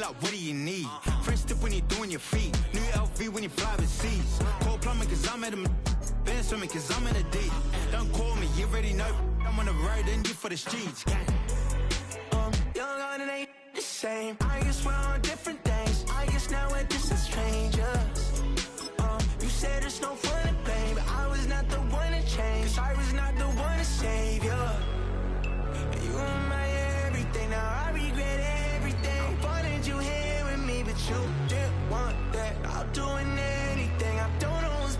like, what do you need? French tip when you're doing your feet. New LV when you fly overseas. Cold plumbing cause I'm at a been swimming cause I'm in a deep. Don't call me, you already know. I'm on the road and you for the streets. Young on it ain't the same. I guess we're on different things. I guess now we're just as strangers. You said there's no fun to blame, but I was not the one to change. Cause I was not the one to save you. You were my everything, now I regret everything. I wanted you here with me, but you didn't want that. I'll do anything, I don't know what's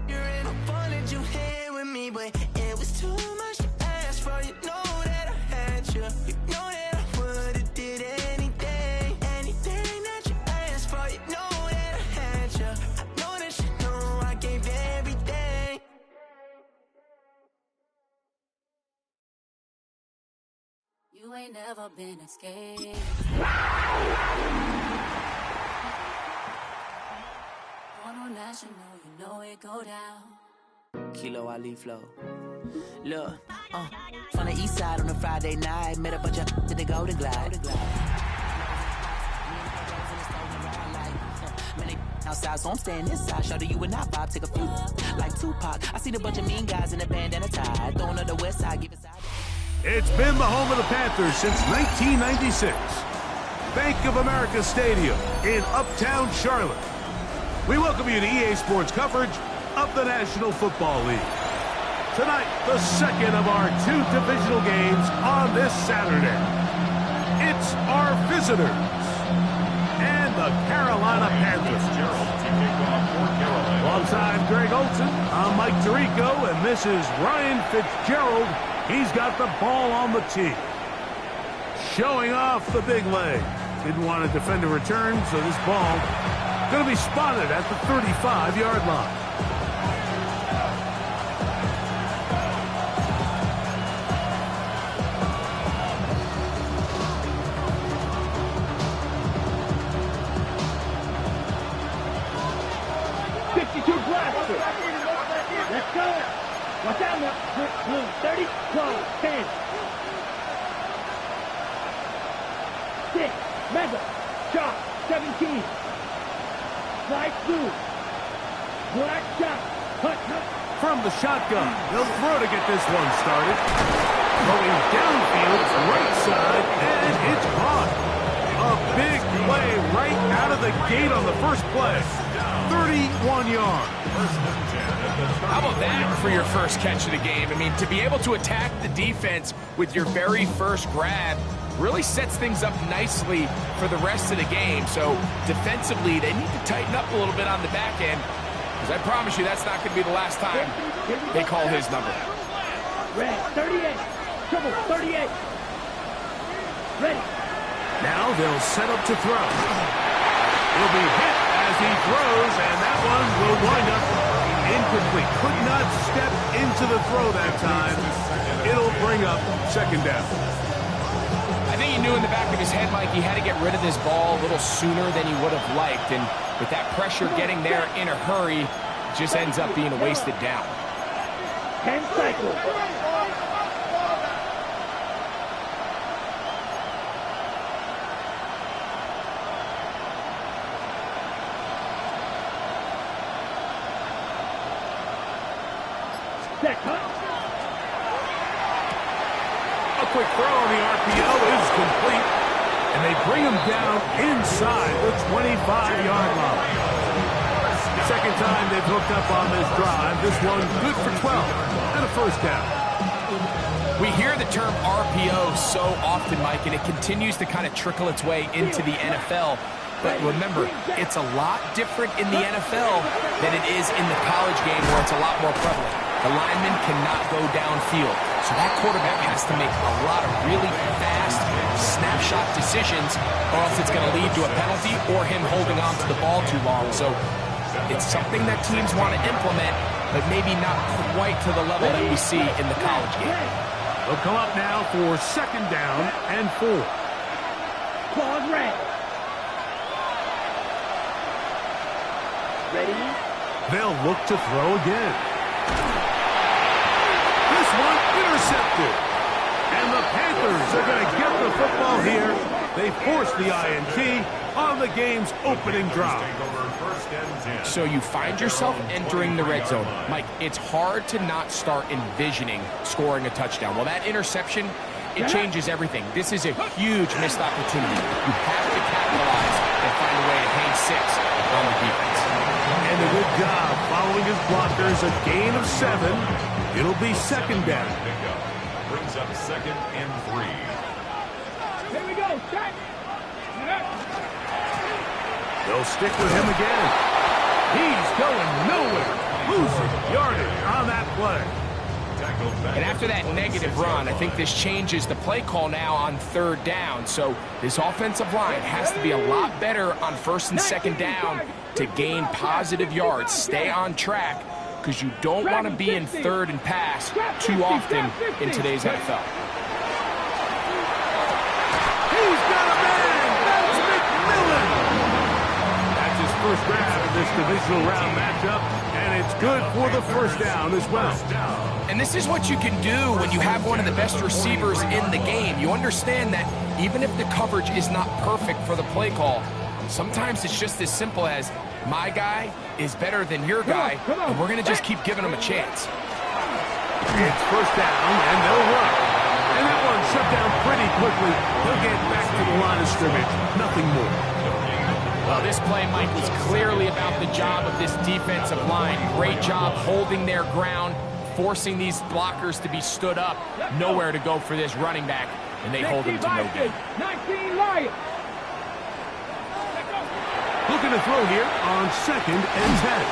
you're in. I wanted you here with me, but it was too much to ask for. You know that I had you. You know that I would've did anything, anything that you asked for. You know that I had you. I know that you know I gave everything. You ain't never been escaped. On national, you know it go down. Kilo Ali flow. Look, from the east side on a Friday night, met a bunch of to the Golden Glide. Outside, so I'm staying inside. Show you and I vibe, take a few like Tupac. I seen a bunch of mean guys in a bandana tie, throwing on the west side, give it side. It's been the home of the Panthers since 1996. Bank of America Stadium in Uptown Charlotte. We welcome you to EA Sports coverage of the National Football League. Tonight, the second of our two divisional games on this Saturday. It's our visitors and the Carolina Panthers. Alongside Greg Olson, I'm Mike Tirico, and this is Ryan Fitzgerald. He's got the ball on the tee. Showing off the big leg. Didn't want to defend a return, so this ball going to be spotted at the 35-yard line. Let's go. Watch out now. Blue, 30, 12, 10. 6, mega, shot, 17. Slide through. Black shot. Hut. From the shotgun, they'll throw to get this one started. Going downfield, right side, and it's caught. A big play right out of the gate on the first play. 31 yards. How about that for your first catch of the game? I mean, to be able to attack the defense with your very first grab really sets things up nicely for the rest of the game. So defensively, they need to tighten up a little bit on the back end, because I promise you that's not going to be the last time they call his number. Red, 38. Triple, 38. Ready. Now they'll set up to throw. He'll be hit as he throws, and that one will wind up incomplete. Could not step into the throw that time. It'll bring up second down. I think he knew in the back of his head, Mike, he had to get rid of this ball a little sooner than he would have liked. And with that pressure getting there in a hurry, it just ends up being a wasted down. 10 cycles. A quick throw on the RPO is complete, and they bring him down inside the 25-yard line. Second time they've hooked up on this drive. This one good for 12 and a first down. We hear the term RPO so often, Mike, and it continues to kind of trickle its way into the NFL. But remember, it's a lot different in the NFL than it is in the college game, where it's a lot more prevalent. The lineman cannot go downfield. So that quarterback has to make a lot of really fast snapshot decisions, or else it's going to lead to a penalty or him holding on to the ball too long. So it's something that teams want to implement, but maybe not quite to the level that we see in the college game. They'll come up now for second down and 4. Claws red. Ready? They'll look to throw again. This one intercepted. And the Panthers are going to get the football here. They force the INT on the game's opening drive. So you find yourself entering the red zone. Mike, it's hard to not start envisioning scoring a touchdown. Well, that interception, it changes everything. This is a huge missed opportunity. You have to capitalize and find a way to hang 6 on the defense. And a good job following his blockers. A gain of 7. It'll be second down. Brings up 2nd and 3. Here we go. Set. They'll stick with him again. He's going nowhere. Losing yardage on that play. And after that negative run, I think this changes the play call now on 3rd down. So this offensive line has to be a lot better on 1st and 2nd down to gain positive yards. Stay on track because you don't want to be in 3rd and pass too often in today's NFL. He's got a man. That's McMillan. That's his first grab in this divisional round matchup, and it's good for the first down as well. And this is what you can do when you have one of the best receivers in the game. You understand that even if the coverage is not perfect for the play call, sometimes it's just as simple as my guy is better than your guy, and we're going to just keep giving him a chance. It's first down, and they'll run. And that one shut down pretty quickly. They'll get back to the line of scrimmage. Nothing more. Well, this play, Mike, was clearly about the job of this defensive line. Great job holding their ground, forcing these blockers to be stood up. Nowhere to go for this running back, and they hold him to no gain. 19 Lions. Looking to throw here on 2nd and 10.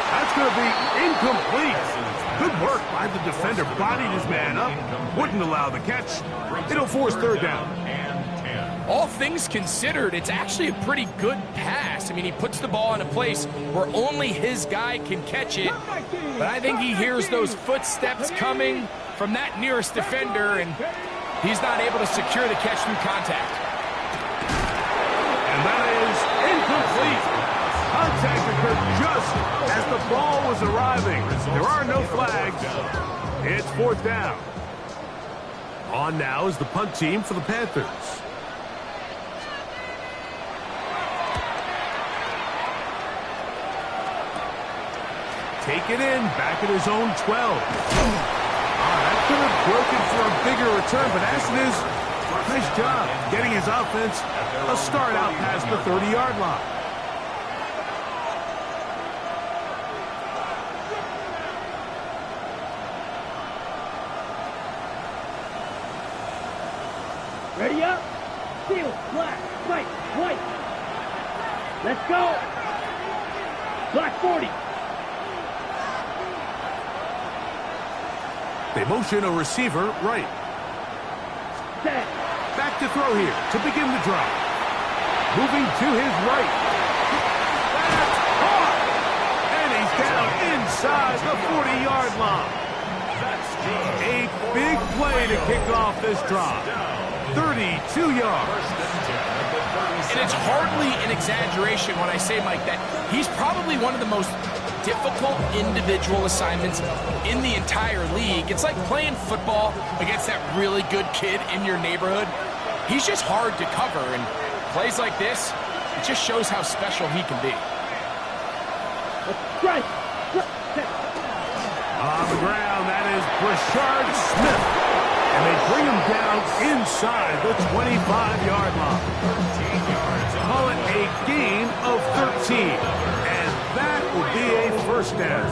That's going to be incomplete. Good work by the defender. Bodied his man up. Wouldn't allow the catch. It'll force 3rd down. All things considered, it's actually a pretty good pass. I mean, he puts the ball in a place where only his guy can catch it. But I think he hears those footsteps coming from that nearest defender, and he's not able to secure the catch through contact. And that is incomplete. Contact occurred just as the ball was arriving. There are no flags. It's 4th down. On now is the punt team for the Panthers. Take it in, back at his own 12. That could have broken for a bigger return, but as it is, nice job getting his offense a start out past the 30-yard line. Ready up. Field, black, white, white. Let's go. Black 40. They motion a receiver right. Set. Back to throw here to begin the drive. Moving to his right. That's caught! And he's down inside the 40-yard line. A big play to kick off this drive. 32 yards. And it's hardly an exaggeration when I say, Mike, that he's probably one of the most difficult individual assignments in the entire league. It's like playing football against that really good kid in your neighborhood. He's just hard to cover, and plays like this, it just shows how special he can be. Right. On the ground, that is Brashard Smith. And they bring him down inside the 25-yard line. Call it a gain of 13. And that will be a first down.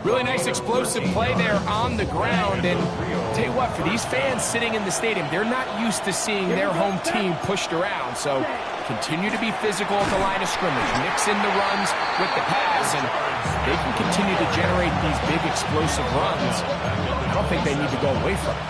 Really nice explosive play there on the ground. And I'll tell you what, for these fans sitting in the stadium, they're not used to seeing their home team pushed around. So continue to be physical at the line of scrimmage. Mix in the runs with the pass, and they can continue to generate these big explosive runs. I don't think they need to go away from it.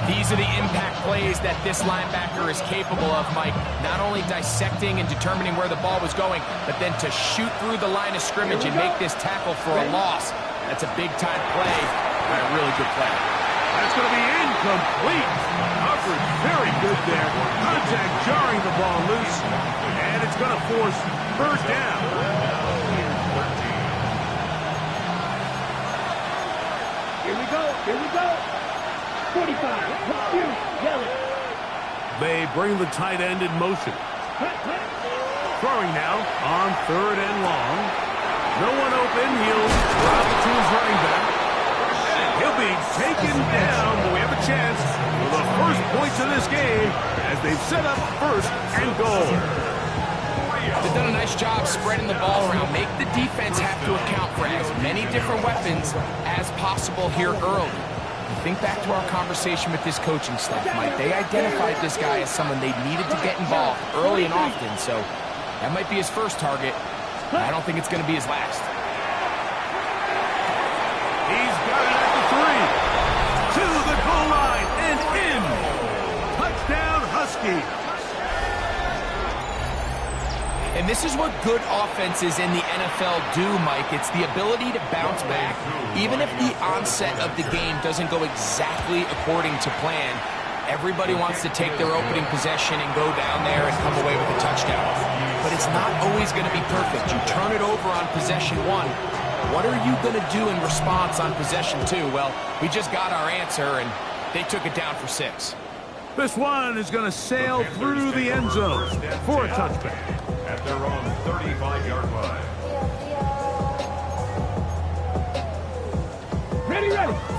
These are the impact plays that this linebacker is capable of, Mike. Not only dissecting and determining where the ball was going, but then to shoot through the line of scrimmage and make this tackle for a loss. That's a big-time play and a really good play. That's going to be incomplete. Coverage very good there. Contact jarring the ball loose. And it's going to force first down. Here we go. 45. Yellow. They bring the tight end in motion. Throwing now on 3rd and long. No one open. He'll drop it to his running back. He'll be taken down, but we have a chance for the first points of this game as they've set up 1st and goal. They've done a nice job spreading the ball around. Make the defense have to account for as many different weapons as possible here early. Think back to our conversation with this coaching staff, Mike. They identified this guy as someone they needed to get involved early and often, so that might be his first target. I don't think it's going to be his last. He's got it at the 3. To the goal line and in. Touchdown, Huskies. And this is what good offenses in the NFL do, Mike. It's the ability to bounce back. Even if the onset of the game doesn't go exactly according to plan, everybody wants to take their opening possession and go down there and come away with a touchdown. But it's not always going to be perfect. You turn it over on possession 1. What are you going to do in response on possession 2? Well, we just got our answer, and they took it down for 6. This one is going to sail through the end zone for a touchback. At their own 35-yard line. Ready.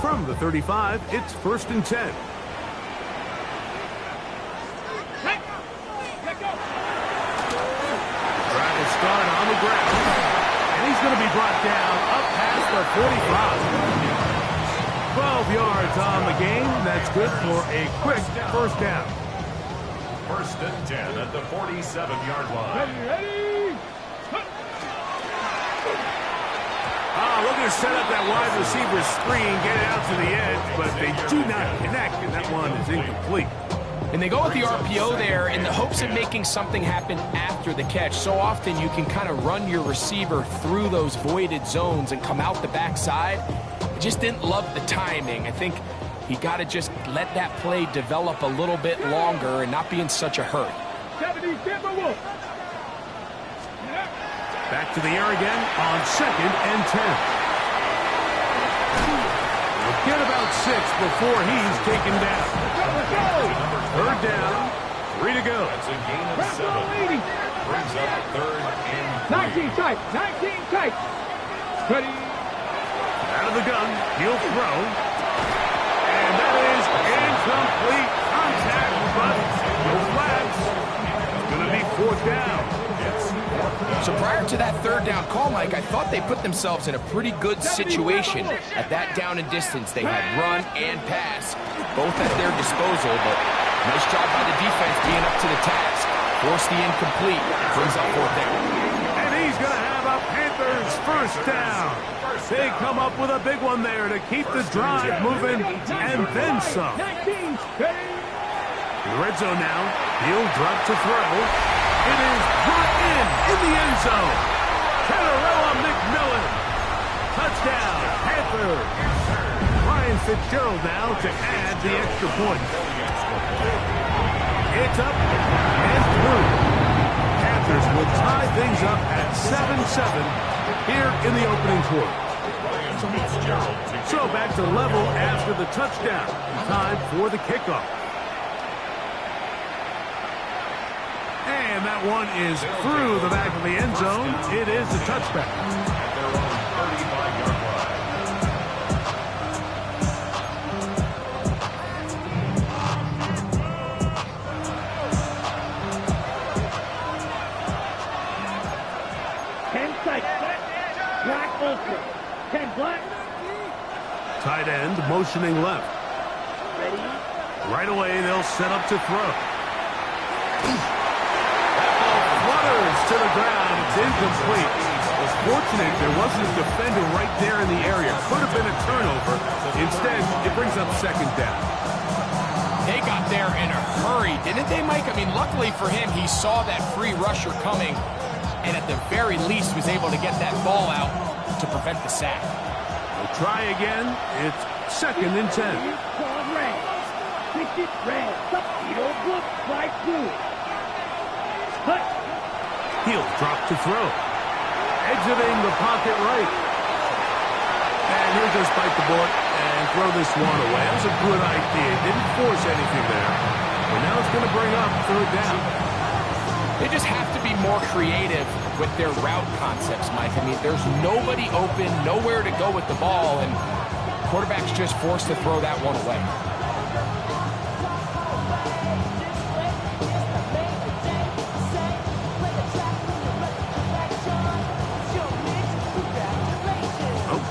From the 35, it's 1st and 10. Trying to start on the ground. And he's going to be brought down up past the 45. 12 yards on the game. That's good for a quick 1st down. 1st and 10 at the 47-yard line. Ready. Looking to set up that wide receiver screen, get it out to the edge, but they do not connect, and that one is incomplete. And they go with the RPO there in the hopes of making something happen after the catch. So often you can kind of run your receiver through those voided zones and come out the backside. I just didn't love the timing. I think he got to just let that play develop a little bit longer and not be in such a hurry. Back to the air again on 2nd and 10. We'll get about 6 before he's taken down. 3rd down, 3 to go. That's a gain of 7. Brings up 3rd and 3. 19 tight. Ready. Out of the gun, he'll throw. And that is incomplete contact, but no flags. It's going to be 4th down. So prior to that 3rd down call, Mike, I thought they put themselves in a pretty good situation at that down and distance. They had run and pass, both at their disposal, but nice job by the defense being up to the task. Forced the incomplete, brings up 4th down. And he's going to have a Panthers 1st down. They come up with a big one there to keep the drive moving, and then some. Red zone now. He'll drop to throw. It is brought in the end zone. Canarella McMillan. Touchdown, Panthers. Ryan Fitzgerald now to add the extra point. It's up and through. Panthers will tie things up at 7-7 here in the opening quarter. So back to level after the touchdown. Time for the kickoff. And that one is through the back of the end zone. It is a touchback. At their own 35-yard line. Black ultra. 10 black. Tight end motioning left. Ready. Right away, they'll set up to throw. That ball flutters to the ground. It's incomplete. It's fortunate there wasn't a defender right there in the area. Could have been a turnover. Instead, it brings up 2nd down. They got there in a hurry, didn't they, Mike? I mean, luckily for him, he saw that free rusher coming, and at the very least was able to get that ball out to prevent the sack. We'll try again. It's 2nd and 10. Red. Pitch it red. He'll look right through. Cut. He'll drop to throw. Exiting the pocket right. And he'll just bite the bullet and throw this one away. That was a good idea. Didn't force anything there. And now it's going to bring up third down. They just have to be more creative with their route concepts, Mike. I mean, there's nobody open, nowhere to go with the ball, and quarterback's just forced to throw that one away.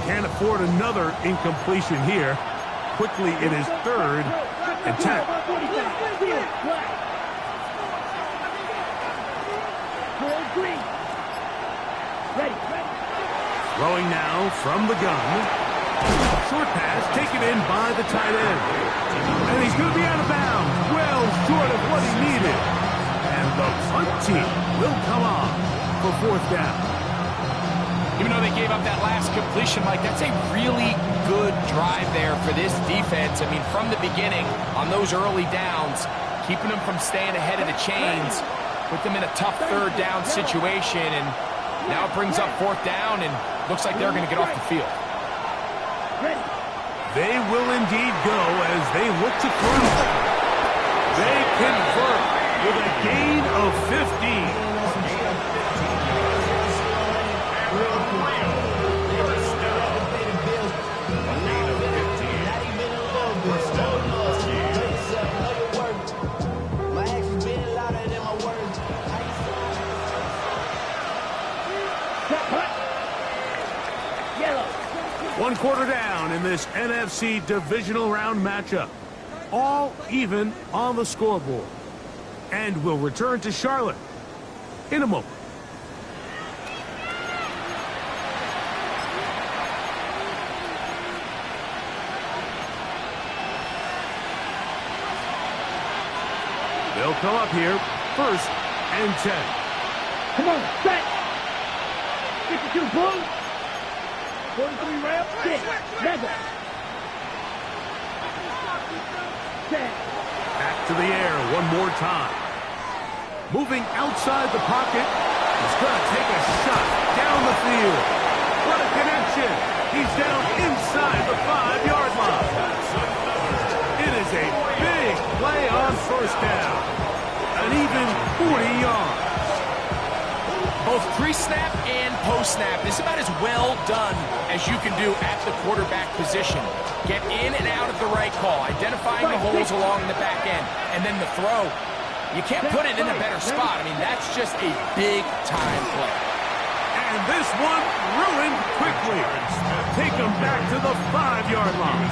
Can't afford another incompletion here. Quickly, it is third and 10. Throwing now from the gun. Short pass taken in by the tight end. And he's going to be out of bounds. Well short of what he needed. And the punt team will come on for fourth down. Even though they gave up that last completion, Mike, that's a really good drive there for this defense. I mean, from the beginning, on those early downs, keeping them from staying ahead of the chains, put them in a tough third down situation, and now it brings up fourth down, and looks like they're going to get off the field. They will indeed go as they look to cruise. They convert with a gain of 15. One quarter down in this NFC divisional round matchup. All even on the scoreboard. And we'll return to Charlotte in a moment. They'll come up here, first and 10. Come on, set. 52 blue. 43 ramp, 6, level. Back to the air one more time. Moving outside the pocket. He's going to take a shot down the field. What a connection. He's down inside the 5-yard line. It is a big play on first down. An even 40 yards. Both pre-snap and post-snap, this is about as well done as you can do at the quarterback position. Get in and out of the right call, identifying the holes along the back end, and then the throw. You can't put it in a better spot. I mean, that's just a big-time play. And this one ruined quickly. Take them back to the 5-yard line.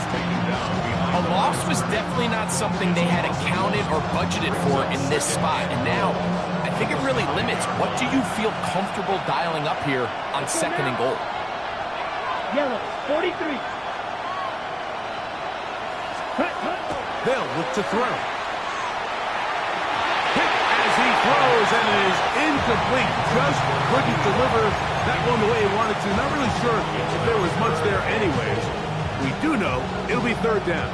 A loss was definitely not something they had accounted or budgeted for in this spot, and now I think it really limits what do you feel comfortable dialing up here on second and goal. Yellow, 43. They'll look to throw. Hit as he throws, and it is incomplete. Just couldn't deliver that one the way he wanted to. Not really sure if there was much there anyways. We do know it'll be third down.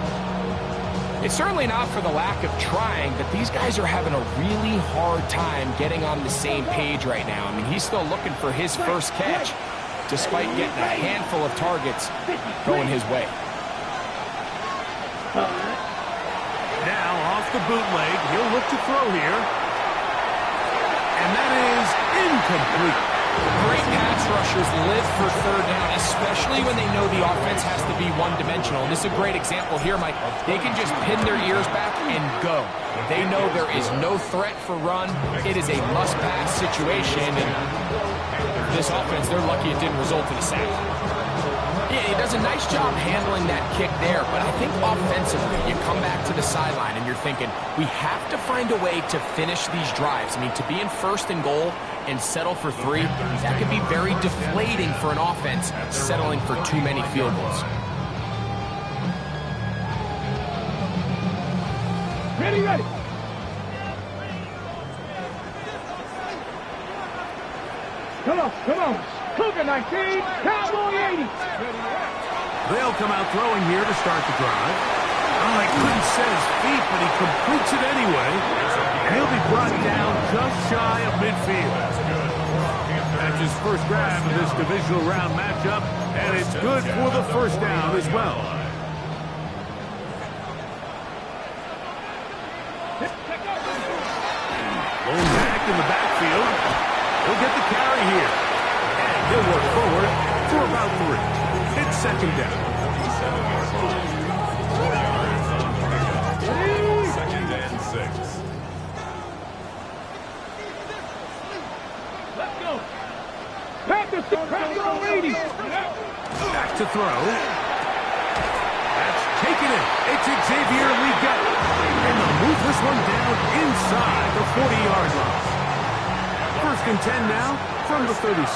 It's certainly not for the lack of trying, but these guys are having a really hard time getting on the same page right now. I mean, he's still looking for his first catch, despite getting a handful of targets going his way. Now off the bootleg, he'll look to throw here. And that is incomplete. Great pass rushers live for third down, especially when they know the offense has to be one-dimensional. And this is a great example here, Mike. They can just pin their ears back and go. They know there is no threat for run. It is a must-pass situation, and this offense, they're lucky it didn't result in a sack. Yeah, he does a nice job handling that kick there, but I think offensively, you come back to the sideline and you're thinking, we have to find a way to finish these drives. I mean, to be in first and goal and settle for 3, that can be very deflating for an offense settling for too many field goals. Ready, ready. Come on, come on. Cougar 19, Cowboy 80. They'll come out throwing here to start the drive. Oh, he couldn't set his feet, but he completes it anyway. And he'll be brought down just shy of midfield. That's his first grab of this divisional round matchup, and it's good for the first down as well. Going back in the backfield. He'll get the carry here. And he'll work forward for about 3. It's second down. Second and 6. Let's go. Practice already. Back to throw. That's taken it. It's Xavier Leggett. And they'll move this one down inside the 40-yard line. First and 10 now from the 36.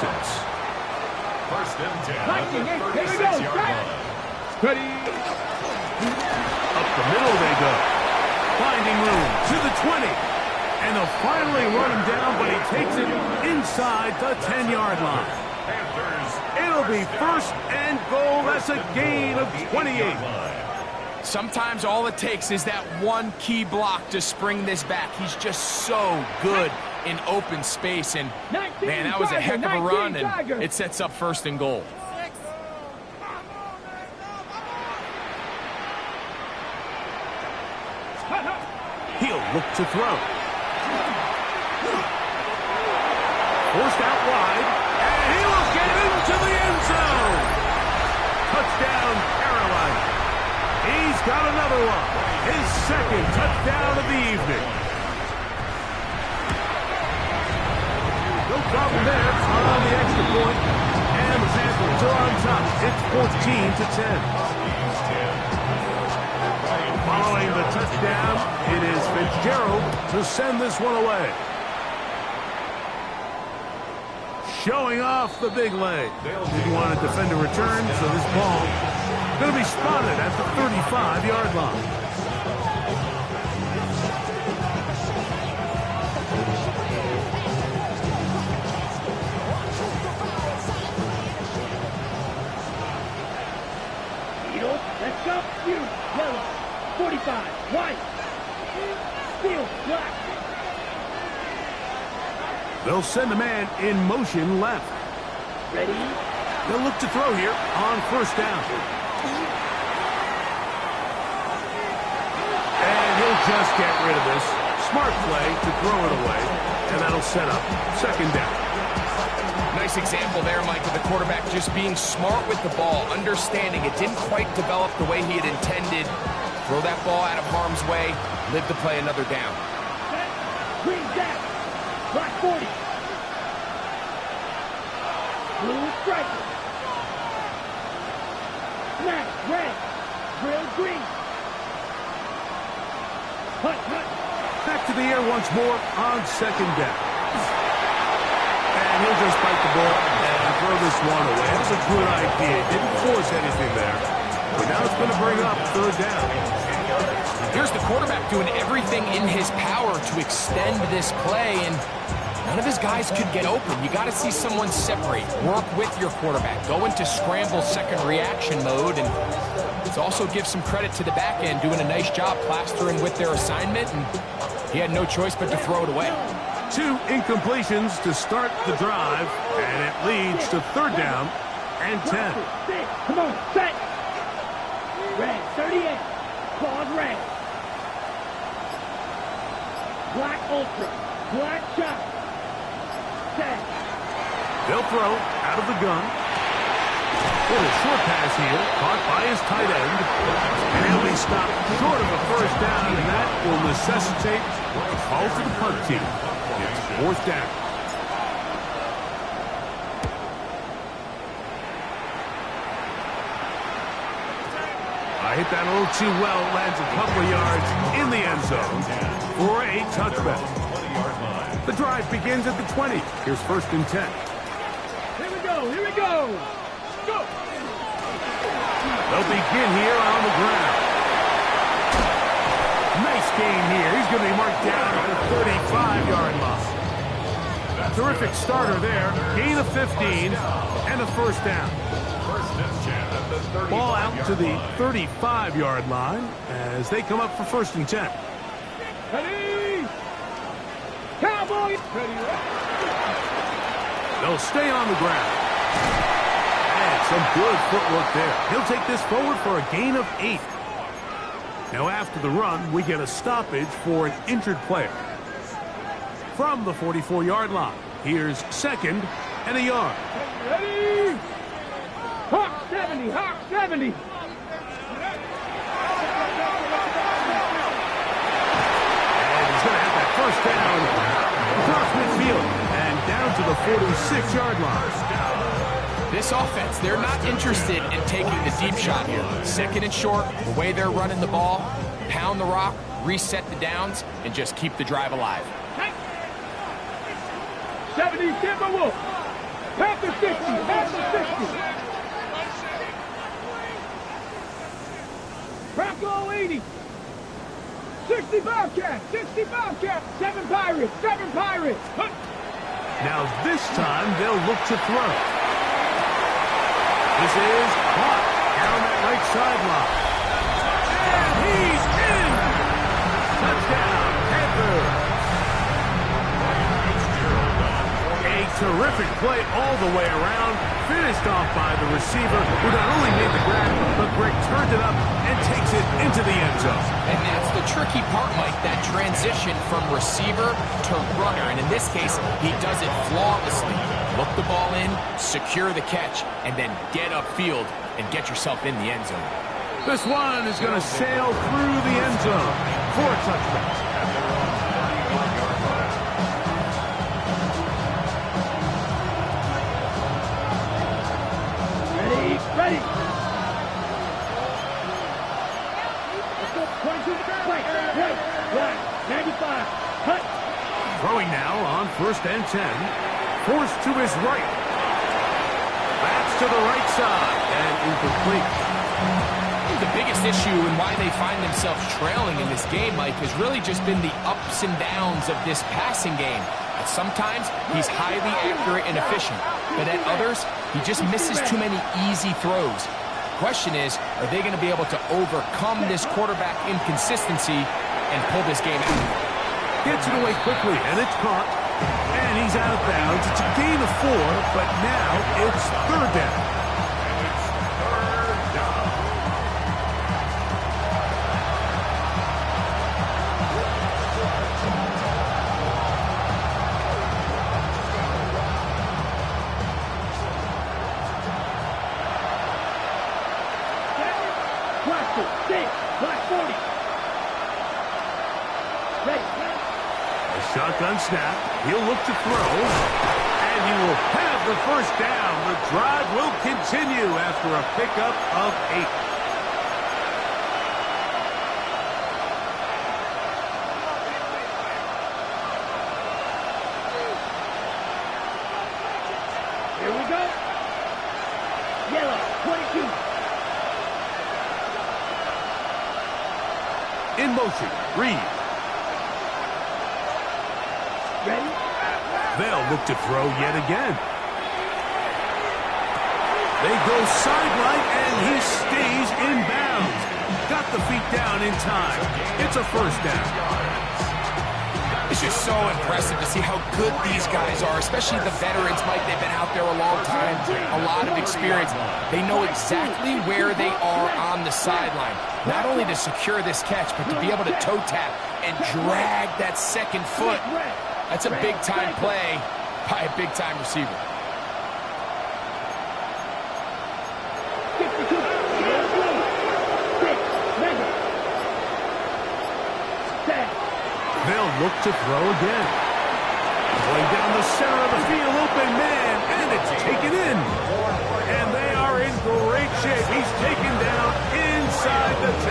First and 10 at the Here we 36-yard go. line. Ready. Up the middle they go. Finding room to the 20. And they'll finally run him down, but he takes it inside the 10-yard line. Panthers. It'll be first and goal. That's a gain of 28. Sometimes all it takes is that one key block to spring this back. He's just so good in open space. And, man, that was a heck of a run, and it sets up first and goal. He'll look to throw. Forced out wide, and he will get into the end zone. Touchdown, Carolina. He's got another one. His second touchdown of the evening. No problem there on the extra point, and the Panthers are on top. It's 14-10. Following the touchdown, it is Fitzgerald to send this one away. Showing off the big leg. Didn't want to defend a return, so this ball going to be spotted at the 35-yard line. Let's go. You. Yellow. 45. White. Steel. Black. They'll send a man in motion left. Ready. They'll look to throw here on first down. And he'll just get rid of this. Smart play to throw it away. And that'll set up second down. Nice example there, Mike, of the quarterback just being smart with the ball, understanding it didn't quite develop the way he had intended. Throw that ball out of harm's way, live to play another down. Green down. Black 40. Blue striker. Snap. Red. Grill green. Hut. Back to the air once more on second down. And he'll just bite the ball and throw this one away. That's a good idea. Didn't force anything there. But now it's going to bring up third down. Here's the quarterback doing everything in his power to extend this play, and none of his guys could get open. You got to see someone separate, work with your quarterback, go into scramble second reaction mode, and let's also give some credit to the back end doing a nice job plastering with their assignment, and he had no choice but to throw it away. 2 incompletions to start the drive, and it leads to third down and 10. Come on, set. Red, 38. Claude red. Black ultra. Black shot. Set. They'll throw out of the gun. Little short pass here, caught by his tight end. And he'll be stopped short of a first down, and that will necessitate a call to the punt team. It's fourth down. I hit that a little too well. Lands a couple of yards in the end zone for a touchback. The drive begins at the 20. Here's first and 10. Here we go. Go. They'll begin here on the ground. Nice gain here. He's going to be marked down at the 35-yard line. Terrific starter there. Gain of 15 and a first down. Ball out to the 35-yard line as they come up for first and 10. Ready. Cowboys. Ready. They'll stay on the ground. And some good footwork there. He'll take this forward for a gain of 8. Now after the run, we get a stoppage for an injured player. From the 44-yard line, here's second and a yard. Ready? Hawk 70, Hawk 70. And he's going to have that first down across midfield and down to the 46-yard line. This offense, they're not interested in taking the deep shot here. Second and short, the way they're running the ball, pound the rock, reset the downs, and just keep the drive alive. 70, Timberwolf. Panther 60, Panther 60. Bronco 80. 60 Bobcat, 60 Bobcat. 7 Pirates, 7 Pirates. Hunt. Now this time they'll look to throw. This is caught down that right sideline. And he's in! Touchdown, Panthers! A terrific play all the way around, finished off by the receiver, who not only made the grab, but Greg turned it up and takes it into the end zone. And that's the tricky part, Mike, that transition from receiver to runner. And in this case, he does it flawlessly. Look the ball in, secure the catch, and then get upfield and get yourself in the end zone. This one is going to sail through the end zone for a touchdown. Ready. Let's go. 22 to the right. 95. Hunt. Throwing now on 1st and 10. Forced to his right. That's to the right side and incomplete. The biggest issue and why they find themselves trailing in this game, Mike, has really just been the ups and downs of this passing game. And sometimes he's highly accurate and efficient, but at others, he just misses too many easy throws. The question is, are they going to be able to overcome this quarterback inconsistency and pull this game out? Gets it away quickly, and it's caught. And he's out of bounds. It's a gain of 4, but now it's 3rd down. Black 40. Ready. A shotgun snap. He'll look to throw. And he will have the first down. The drive will continue after a pickup of 8. Here we go. Yellow, 22. In motion, Reed. Ready? They'll look to throw yet again. They go sideline, and he stays in bounds. Got the feet down in time. It's a first down. It's just so impressive to see how good these guys are, especially the veterans, Mike. They've been out there a long time, a lot of experience. They know exactly where they are on the sideline, not only to secure this catch, but to be able to toe tap and drag that second foot. That's a big-time play by a big-time receiver. They'll look to throw again. Going down the center of the field, open man, and it's taken in. And they are in great shape. He's taken down inside the 10.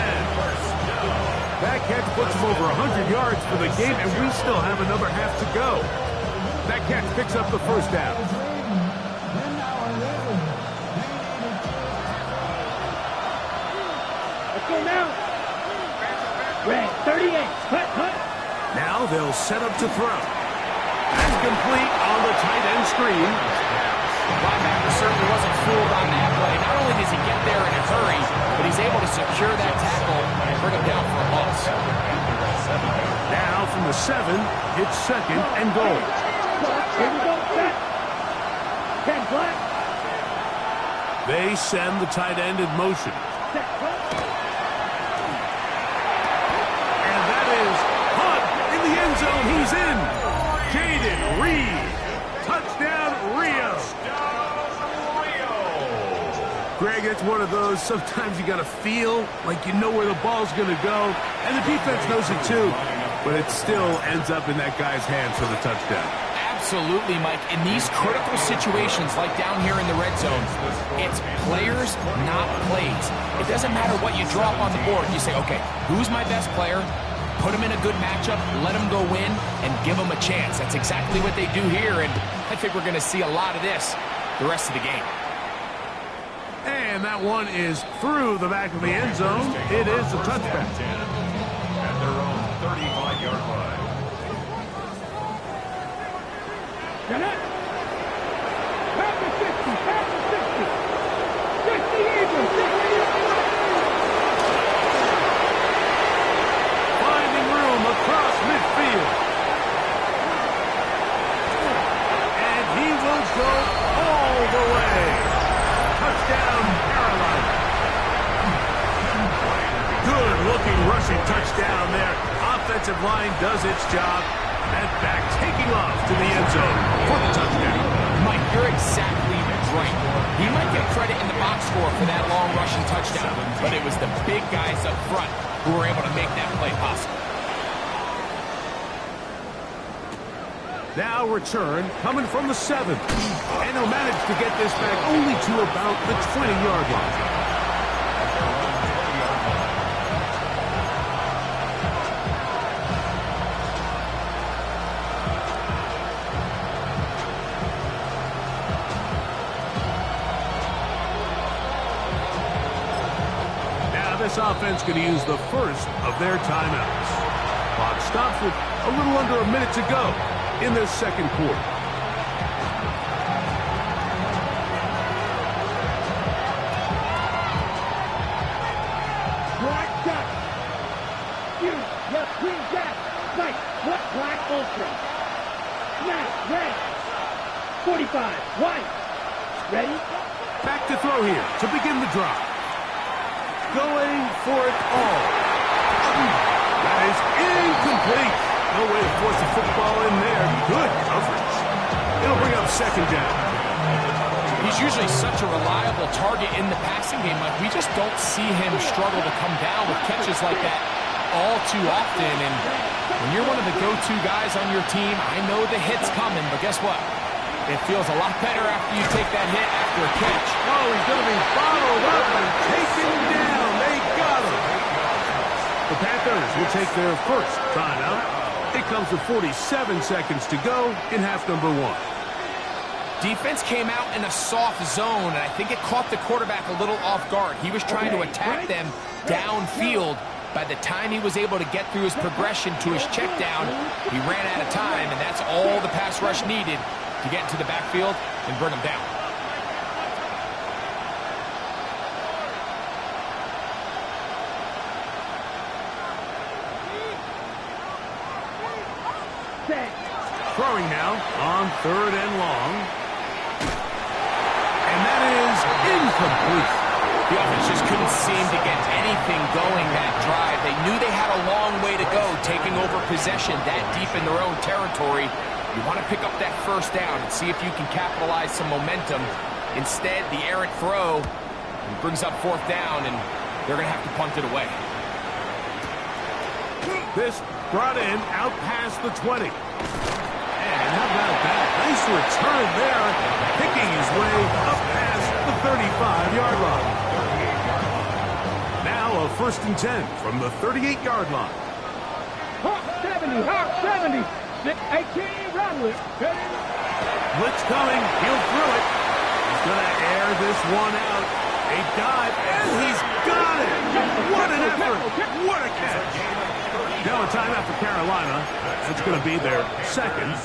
That catch puts him over 100 yards for the game, and we still have another half to go. That catch picks up the first down. Let's go now. Red, 38. Hut. Now they'll set up to throw. And complete on the tight end screen. Linebacker certainly wasn't fooled on that play. Not only does he get there in a hurry, but he's able to secure that tackle and bring him down for a loss. Now from the 7, it's second and goal. Here we go, set. 10 black. They send the tight end in motion. Set, it's one of those, sometimes you got to feel like you know where the ball's going to go, and the defense knows it too, but it still ends up in that guy's hands for the touchdown. Absolutely, Mike. In these critical situations, like down here in the red zone, it's players, not plays. It doesn't matter what you drop on the board. You say, okay, who's my best player? Put him in a good matchup, let him go win, and give him a chance. That's exactly what they do here, and I think we're going to see a lot of this the rest of the game. And that one is through the back of the end zone. It is a touchback. At their own 35-yard line. Get it. Pass the 60. Pass the 60. 60 even. 60 even. Finding room across midfield. And he will go all the way. Touchdown, Carolina. Good-looking rushing touchdown there. Offensive line does its job. And back taking off to the end zone for the touchdown. Mike, you're exactly right. He might get credit in the box score for that long rushing touchdown, but it was the big guys up front who were able to make that play possible. Now return coming from the 7th. And he'll manage to get this back only to about the 20-yard line. Now this offense going to use the first of their timeouts. Clock stops with a little under a minute to go in this second quarter. Black duck. You, your green jack. Right, what black ultra? Snap, red. 45, white. Ready? Back to throw here to begin the drive. Going for it all. That is incomplete. No way to force the football in there. Good coverage. It'll bring up second down. He's usually such a reliable target in the passing game. Like, we just don't see him struggle to come down with catches like that all too often. And when you're one of the go-to guys on your team, I know the hit's coming, but guess what? It feels a lot better after you take that hit after a catch. Oh, he's going to be followed up and taken down. They got him. The Panthers will take their first timeout. It comes with 47 seconds to go in half number 1. Defense came out in a soft zone, and I think it caught the quarterback a little off guard. He was trying to attack them downfield. By the time he was able to get through his progression to his check down, he ran out of time, and that's all the pass rush needed to get into the backfield and bring him down. Throwing now on 3rd and long. And that is incomplete. The offense just couldn't seem to get anything going that drive. They knew they had a long way to go, taking over possession that deep in their own territory. You want to pick up that first down and see if you can capitalize some momentum. Instead, the errant throw brings up 4th down, and they're going to have to punt it away. This brought in out past the 20. And how about that? Nice return there, picking his way up past the 35-yard line. Now a 1st and 10 from the 38-yard line. Hawk 70, Hawk 70. 18, run with it. Blitz coming, he'll throw it. He's going to air this one out. A dive, and he's got it! What an effort! What a catch! Now a timeout for Carolina. That's going to be their second.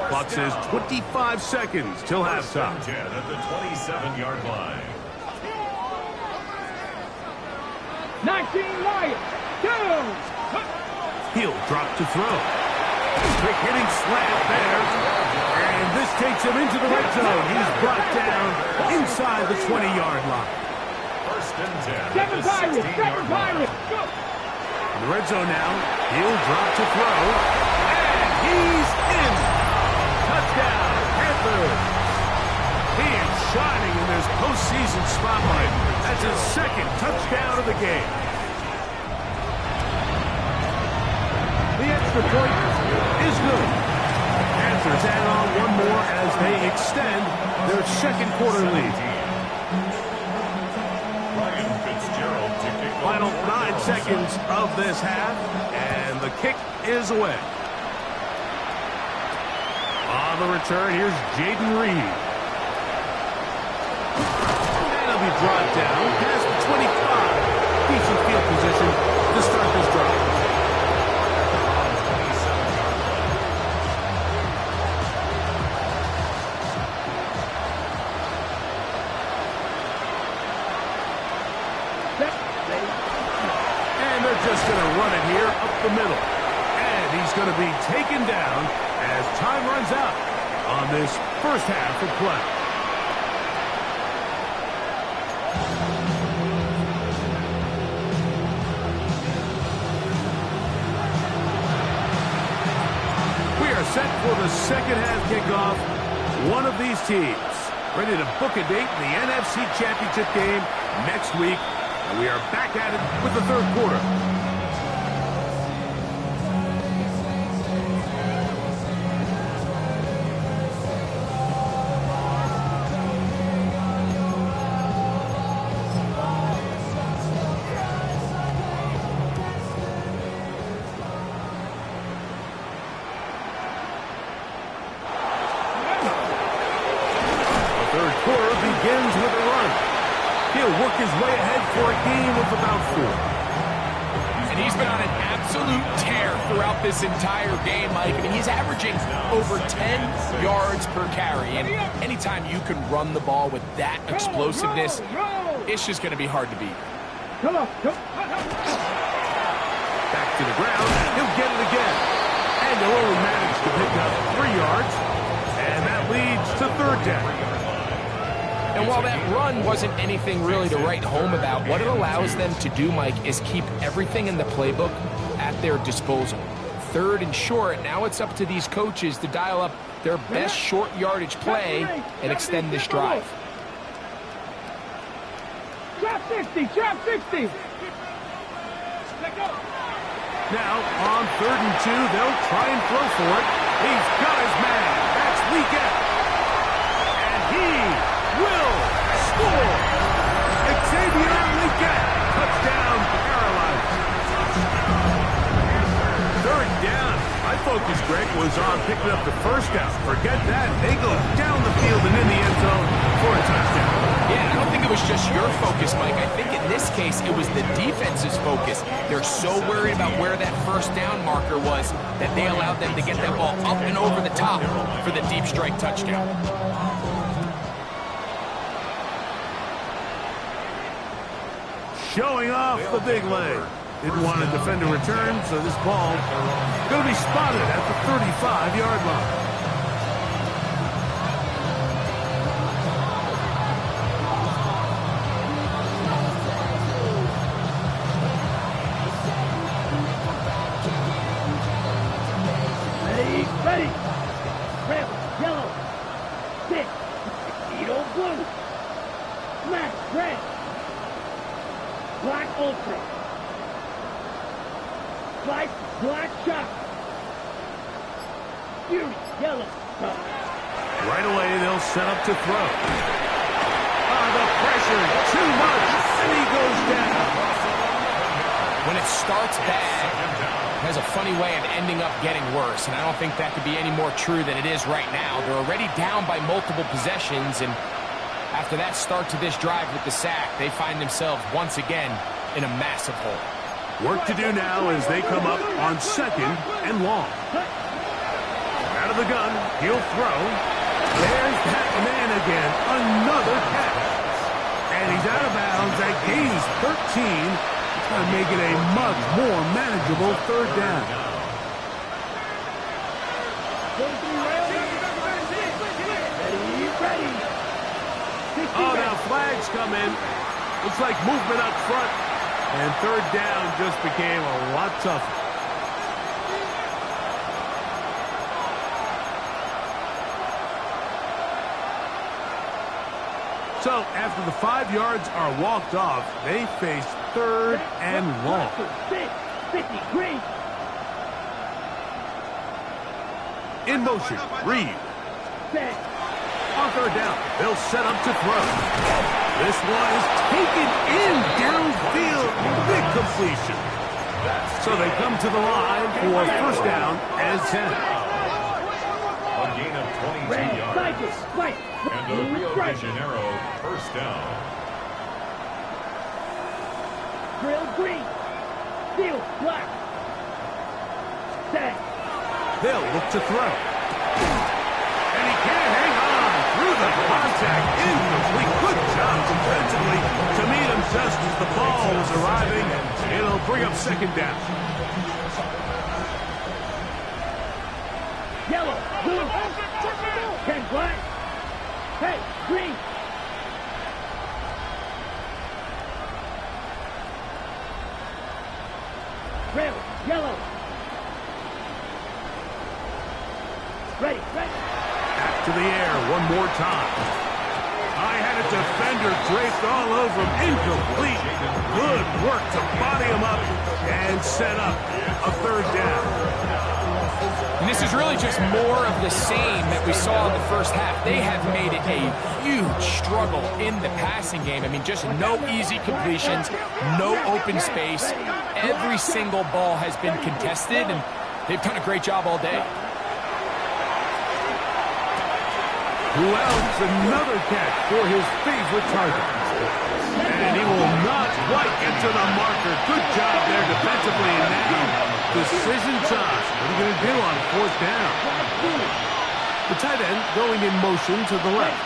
Clock says 25 seconds till halftime. At the 27-yard line. 19 Lions. Down. He'll drop to throw. Quick hitting slant there. And this takes him into the red zone. He's brought down inside the 20-yard line. 1st and 10. 7 Pirates. 7 Pirates. Go. In the red zone now. He'll drop to throw. And he's in. Touchdown, Panthers. He is shining in this postseason spotlight That's his second touchdown of the game. The extra point is good. Panthers add on one more as they extend their second quarter lead. Final 9 seconds of this half, and the kick is away. On the return, here's Jaden Reed. And he'll be brought down past the 25. Decent field position to start this drive. And they're just going to run it here up the middle. And he's going to be taken down as time runs out on this first half of play. We are set for the second half kickoff. One of these teams ready to book a date in the NFC Championship game next week. And we are back at it with the third quarter. Begins with a run. He'll work his way ahead for a gain of about 4. And he's been on an absolute tear throughout this entire game, Mike. I mean, he's averaging over 10 yards per carry. And anytime you can run the ball with that explosiveness, it's just going to be hard to beat. Back to the ground. He'll get it again. And he'll only manage to pick up 3 yards. And that leads to third down. And while that run wasn't anything really to write home about, what it allows them to do, Mike, is keep everything in the playbook at their disposal. Third and short, now it's up to these coaches to dial up their best short yardage play and extend this drive. Trap 60, trap 60. Now, on 3rd and 2, they'll try and throw for it. He's got his man. That's Leggett. And he will score. Xavier Leggett, touchdown, Carolina. Third down. My focus, Greg, was on picking up the first down. Forget that. They go down the field and in the end zone for a touchdown. Yeah, I don't think it was just your focus, Mike. I think in this case, it was the defense's focus. They're so worried about where that first down marker was that they allowed them to get that ball up and over the top for the deep strike touchdown. Showing off the big leg. Didn't want to defend a return, so this ball going to be spotted at the 35-yard line. Ready. Red, yellow, stick, Edo blue, black, red, black ultra, black shot, beauty, yellow. Right away, they'll set up to throw. The pressure, too much, and he goes down. When it starts bad, it has a funny way of ending up getting worse, and I don't think that could be any more true than it is right now. They're already down by multiple possessions, and after that start to this drive with the sack, they find themselves once again in a massive hole. Work to do now as they come up on 2nd and long. Out of the gun, he'll throw. There's that man again, another catch. And he's out of bounds at gains 13. Going to make it a much more manageable third down. Oh, now flags come in. Looks like movement up front. And third down just became a lot tougher. So after the 5 yards are walked off, they face 3rd and long. 50, green. In motion, Reed. Set. On 3rd down, they'll set up to throw. This one is taken in downfield. Big completion. So they come to the line for 1st down and 10. A gain of 22 yards. And the Rio de Janeiro 1st down. Drill green. Steel black. Set. They'll look to throw. And he can't hang on through the contact. Incomplete. Good job defensively to meet him just as the ball was arriving. It'll bring up 2nd down. Yellow. Blue. 10 black. Hey, green. Red. Yellow. Ready. Back to the air one more time. I had a defender draped all over him. Incomplete. Good work to body him up and set up a 3rd down. And this is really just more of the same that we saw in the first half. They have made it a huge struggle in the passing game. I mean, just no easy completions, no open space. Every single ball has been contested, and they've done a great job all day. Who else? Another catch for his favorite target. And he will not quite get to the marker. Good job there defensively. And now, decision time. What are you going to do on 4th down? The tight end going in motion to the left.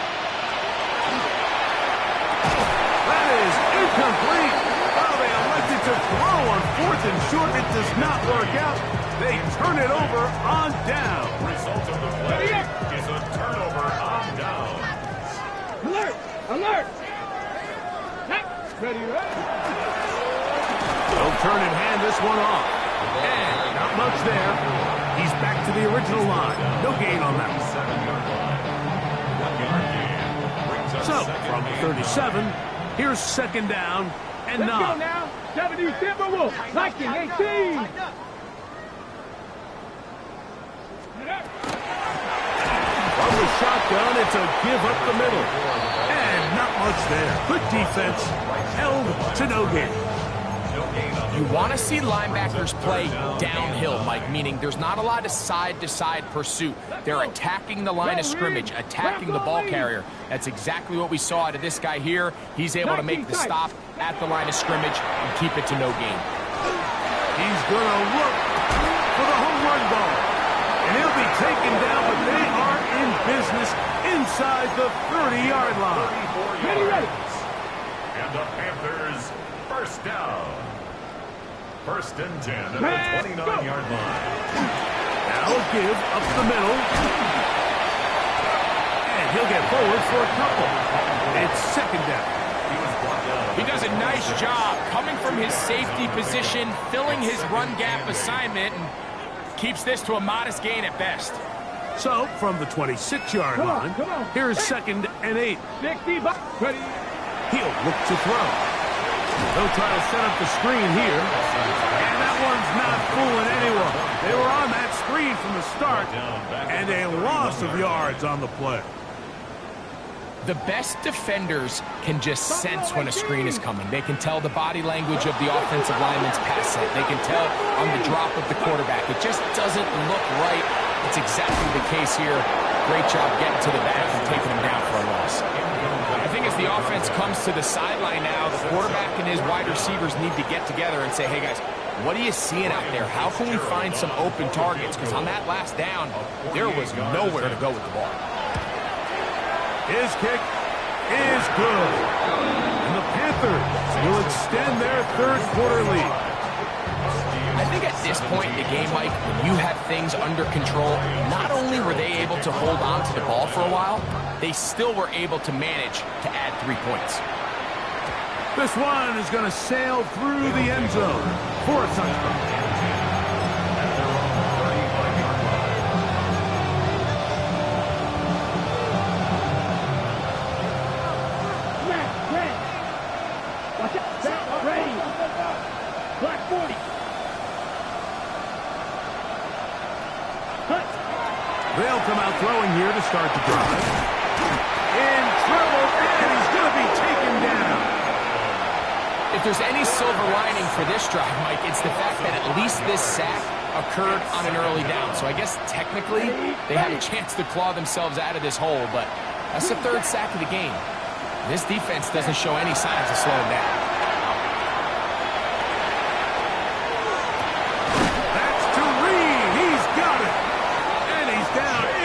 That is incomplete. Oh, they elected to throw on 4th and short. It does not work out. They turn it over on down. Result of the play is a turnover on down. Alert! Alert! Ready, They'll turn and hand this one off. And not much there. He's back to the original line. No gain on that. 7-yard line. 1 yard gain. So, from 37, here's 2nd down and Let's 9. go now. 70 Timberwolves. Liking 18. From the shotgun, it's a give up the middle. And not much there. Good defense. Held to no gain. You want to see linebackers play downhill, Mike, meaning there's not a lot of side-to-side pursuit. They're attacking the line of scrimmage, attacking the ball carrier. That's exactly what we saw out of this guy here. He's able to make the stop at the line of scrimmage and keep it to no gain. He's going to look for the home run ball. And he'll be taken down, but they are in business inside the 30-yard line. Ready. And the Panthers 1st down. 1st and 10 at the 29-yard line. Now a give up the middle. And he'll get forward for a couple. It's 2nd down. He does a nice job coming from his safety position, filling his run gap assignment, and keeps this to a modest gain at best. So, from the 26-yard line, here's 2nd and 8. 60 bucks. Ready. He'll look to throw. They'll try to set up the screen here. And that one's not fooling anyone. They were on that screen from the start, and a loss of yards on the play. The best defenders can just sense when a screen is coming. They can tell the body language of the offensive lineman's pass set. They can tell on the drop of the quarterback. It just doesn't look right. It's exactly the case here. Great job getting to the back and taking him down for a loss. I think as the offense comes to the sideline now, the quarterback and his wide receivers need to get together and say, hey, guys, what are you seeing out there? How can we find some open targets? Because on that last down, there was nowhere to go with the ball. His kick is good. And the Panthers will extend their 3rd quarter lead. I think at this point in the game, Mike, when you have things under control, not only were they able to hold on to the ball for a while, they still were able to manage to add 3 points. This one is going to sail through the end zone for a touchdown. They'll come out throwing here to start the drive. In trouble, and he's going to be taken down. If there's any silver lining for this drive, Mike, it's the fact that at least this sack occurred on an early down. So I guess technically they have a chance to claw themselves out of this hole, but that's the third sack of the game. This defense doesn't show any signs of slowing down.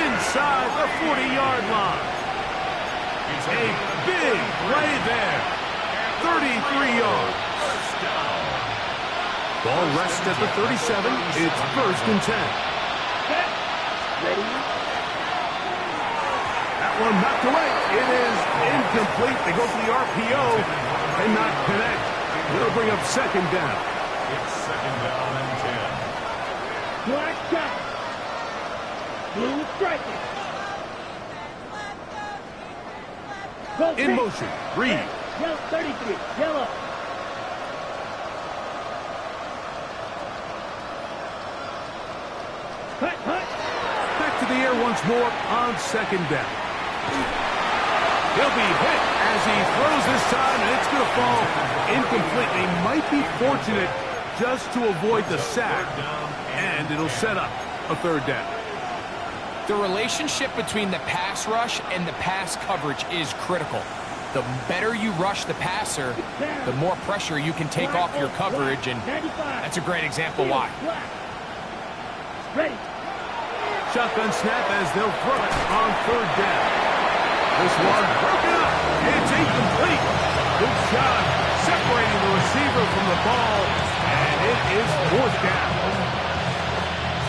Inside the 40-yard line. A big play there. 33 yards. Ball rests at the 37. It's 1st and 10. That one knocked away. It is incomplete. They go for the RPO and not connect. They'll bring up 2nd down. It's 2nd down and 10. Black shot. Blue striker. In motion. Reed. Yellow 33. Yellow. Hut. Back to the air once more on 2nd down. He'll be hit as he throws this time, and it's going to fall incomplete. They might be fortunate just to avoid the sack, and it'll set up a 3rd down. The relationship between the pass rush and the pass coverage is critical. The better you rush the passer, the more pressure you can take off your coverage, and that's a great example why. Ready. Shotgun snap as they'll throw it on 3rd down. This one broken up. It's incomplete. Good shot separating the receiver from the ball, and it is 4th down.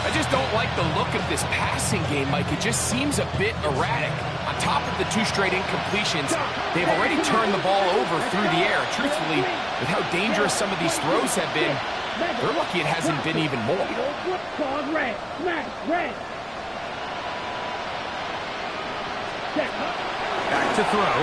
I just don't like the look of this passing game, Mike. It just seems a bit erratic. On top of the 2 straight incompletions, they've already turned the ball over through the air. Truthfully, with how dangerous some of these throws have been, they're lucky it hasn't been even more. Red. Smash. Red. Back to throw.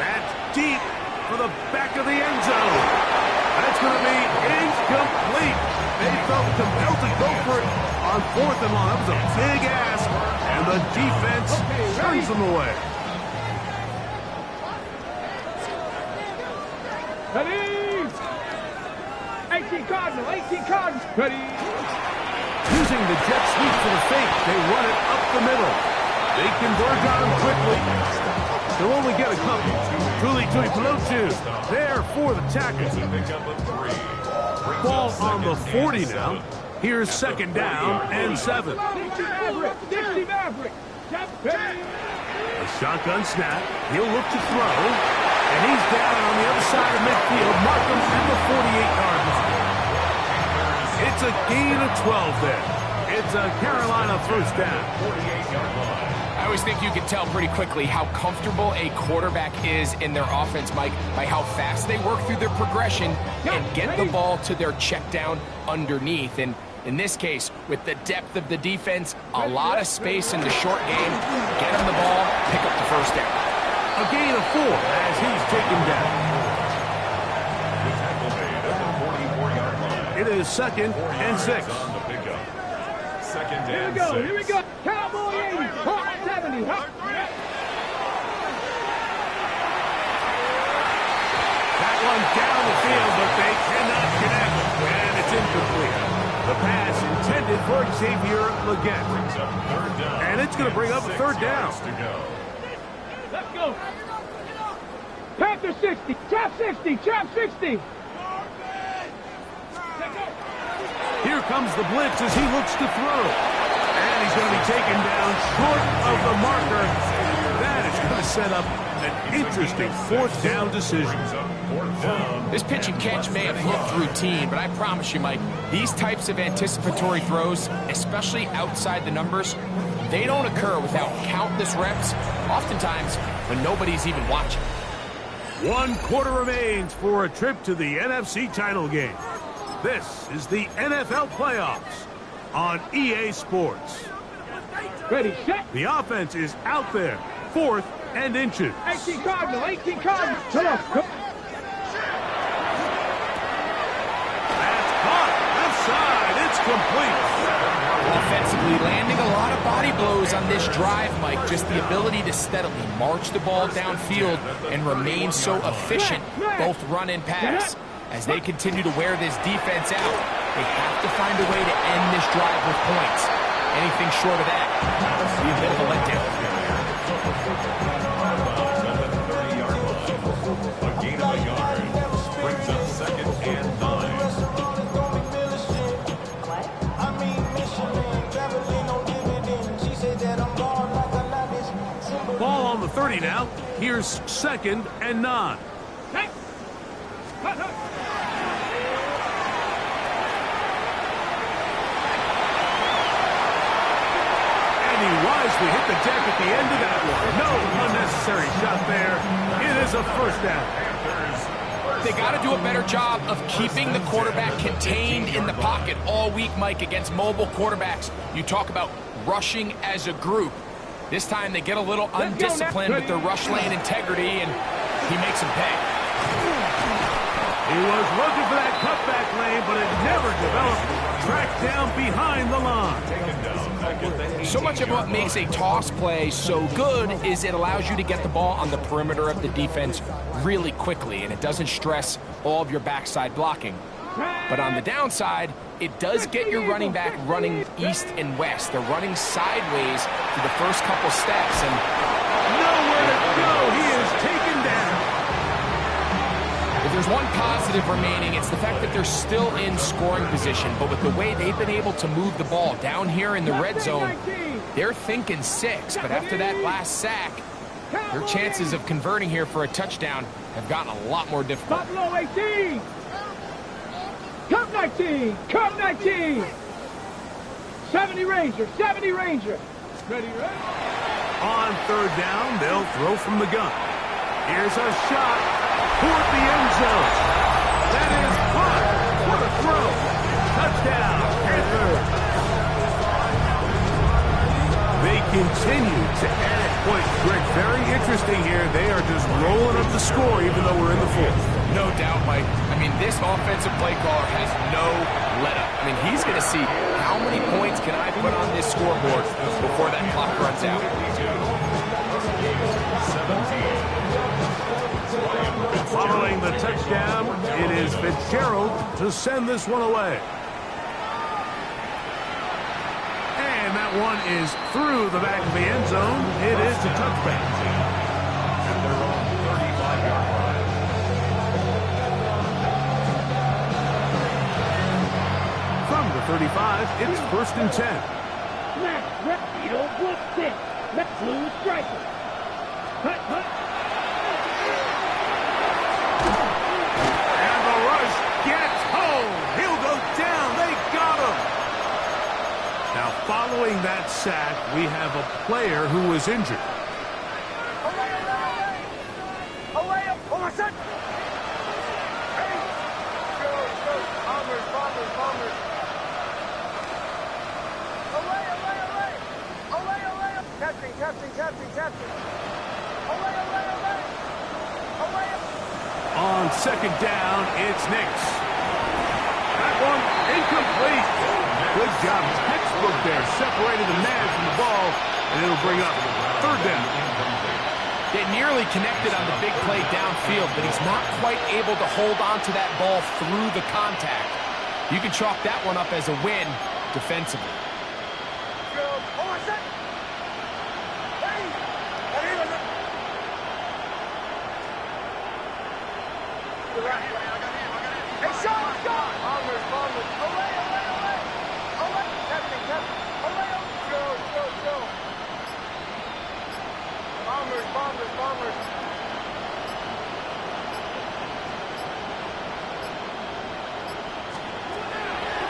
That's deep for the back of the end zone. That's going to be incomplete. They felt compelled to go for it on 4th and long. That was a big ask, and the defense turns them away. Ready. 18 Cardinal. Ready. Using the jet sweep for the fake, they run it up the middle. They converge on him quickly. They'll only get a couple. Tuli Pelotu there for the tackle. Ball on the 40 now. Here's 2nd down and 7. 60 Maverick. A shotgun snap. He'll look to throw. And he's down on the other side of midfield. Markham at the 48-yard line. It's a gain of 12 there. It's a Carolina 1st down. 48-yard line. I always think you can tell pretty quickly how comfortable a quarterback is in their offense, Mike, by how fast they work through their progression and get the ball to their check down underneath. And in this case, with the depth of the defense, a lot of space in the short game, get him the ball, pick up the 1st down. A gain of 4 as he's taken down. The tackle made at the 44-yard line. It is 2nd and 6. On the pickup. 2nd and 6. Here we go. Cowboy 80. Hawk 70. That one down the field, but they cannot connect. And it's incomplete. The pass intended for Xavier Legette. Brings up 3rd down. And it's going to bring up a 3rd down. To go. Let's go. Panther 60. Trap 60. Trap 60. Here comes the blitz as he looks to throw. And he's going to be taken down short of the marker. That is going to set up an interesting 4th down decision. This pitch and catch may have looked routine, but I promise you, Mike, these types of anticipatory throws, especially outside the numbers, they don't occur without countless reps, oftentimes when nobody's even watching. 1 quarter remains for a trip to the NFC title game. This is the NFL playoffs on EA Sports. Ready, set. The offense is out there. 4th and inches. 18 Cardinal. 18 Cardinal. Come on. That's caught. Left side. It's complete. Offensively, landing a lot of body blows on this drive, Mike. Just the ability to steadily march the ball downfield and remain so efficient, both run and pass. As they continue to wear this defense out, they have to find a way to end this drive with points. Anything short of that would be a bit of a letdown. A gain of a yard. Brings up 2nd and 9. Ball on the 30 now. Here's 2nd and 9. And he wisely hit the deck at the end of that one. No unnecessary shot there. It is a first down. They got to do a better job of keeping the quarterback contained in the pocket all week, Mike, against mobile quarterbacks. You talk about rushing as a group. This time they get a little undisciplined with their rush lane integrity, and he makes them pay. He was looking for that cutback lane, but it never developed. Tracked down behind the line. So much of what makes a toss play so good is it allows you to get the ball on the perimeter of the defense really quickly, and it doesn't stress all of your backside blocking. But on the downside, it does get your running back running east and west. They're running sideways for the first couple steps, and nowhere to go. He is taken down. If there's one positive remaining, it's the fact that they're still in scoring position. But with the way they've been able to move the ball down here in the red zone, they're thinking 6. But after that last sack, their chances of converting here for a touchdown have gotten a lot more difficult. Buffalo 18. Come 19. Come 19. 70 Ranger. 70 Ranger. Ready, ready? On 3rd down, they'll throw from the gun. Here's a shot toward the end zone. That is caught. What a throw. Touchdown, Panthers. They continue to add points. Greg, very interesting here. They are just rolling up the score even though we're in the 4th. No doubt, Mike. I mean, this offensive play caller has no let-up. I mean, he's going to see how many points can I put on this scoreboard before that clock runs out. Following the touchdown, it is Fitzgerald to send this one away. And that one is through the back of the end zone. It is a touchback. And they're on 35-yard line. From the 35, it's 1st and 10. You don't blitz this. Let's lose striker. Hut, hut. And the rush gets home. He'll go down. They got him. Now, following that sack, we have a player who was injured. On 2nd down, it's Nix. That one incomplete. Good job. Textbook there. Separated the man from the ball, and it'll bring up 3rd down. They nearly connected on the big play downfield, but he's not quite able to hold on to that ball through the contact. You can chalk that one up as a win defensively.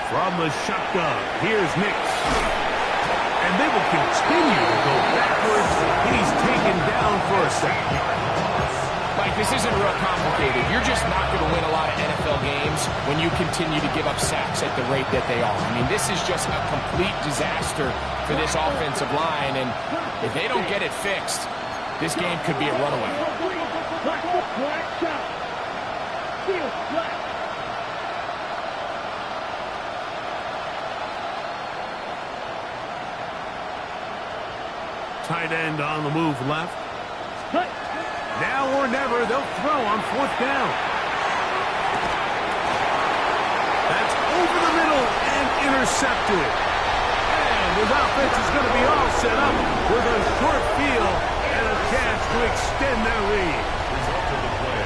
From the shotgun, here's Nix. And they will continue to go backwards. He's taken down for a sack. Mike, this isn't real complicated. You're just not going to win a lot of NFL games when you continue to give up sacks at the rate that they are. I mean, this is just a complete disaster for this offensive line, and if they don't get it fixed, this game could be a runaway. tight end on the move left. Now or never, they'll throw on 4th down. That's over the middle and intercepted. And his offense is going to be all set up with a short field and a chance to extend their lead.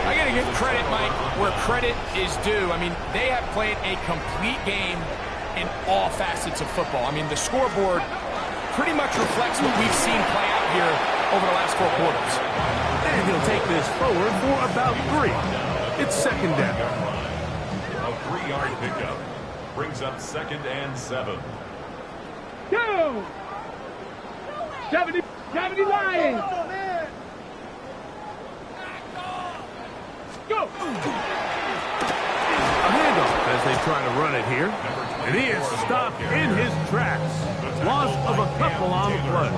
I got to give credit, Mike, where credit is due. I mean, they have played a complete game in all facets of football. I mean, the scoreboard pretty much reflects what we've seen play out here over the last 4 quarters. And he'll take this forward for about 3. It's 2nd down. A 3-yard pickup brings up 2nd and 7. Go! 70 Lions! Go! A handoff as they try to run it here. And he is stopped in his tracks. Loss of a couple on the play.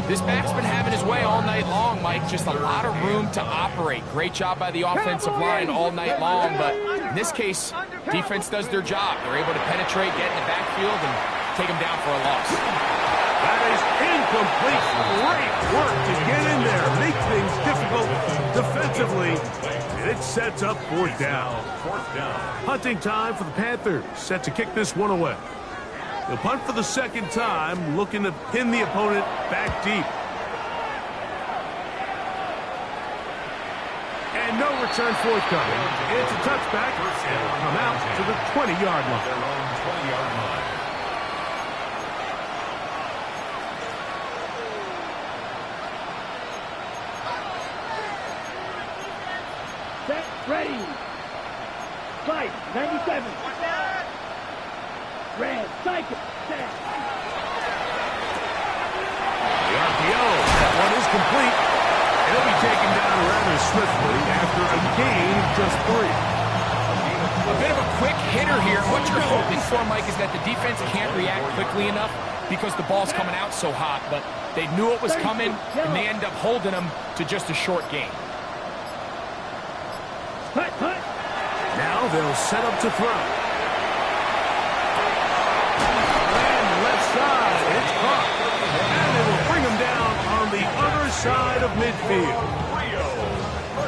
This back's been having his way all night long, Mike. Just a lot of room to operate. Great job by the offensive line all night long. But in this case, defense does their job. They're able to penetrate, get in the backfield, and take them down for a loss. That is incomplete. Great work to get in there. Make things difficult defensively. And it sets up 4th down. Punting time for the Panthers. Set to kick this one away. They'll punt for the 2nd time, looking to pin the opponent back deep. And no return forthcoming. It's a touchback, and it'll come out to the 20-yard line. Their own 20-yard line. Set, ready. Fight, 97. Red, cycle, set. The RPO, that one is complete. It'll be taken down rather swiftly after a gain of just 3. A bit of a quick hitter here. What you're hoping for, Mike, is that the defense can't react quickly enough because the ball's coming out so hot. But they knew it was coming, and they end up holding them to just a short gain. Now they'll set up to throw. It's caught. And they will bring him down on the other side of midfield.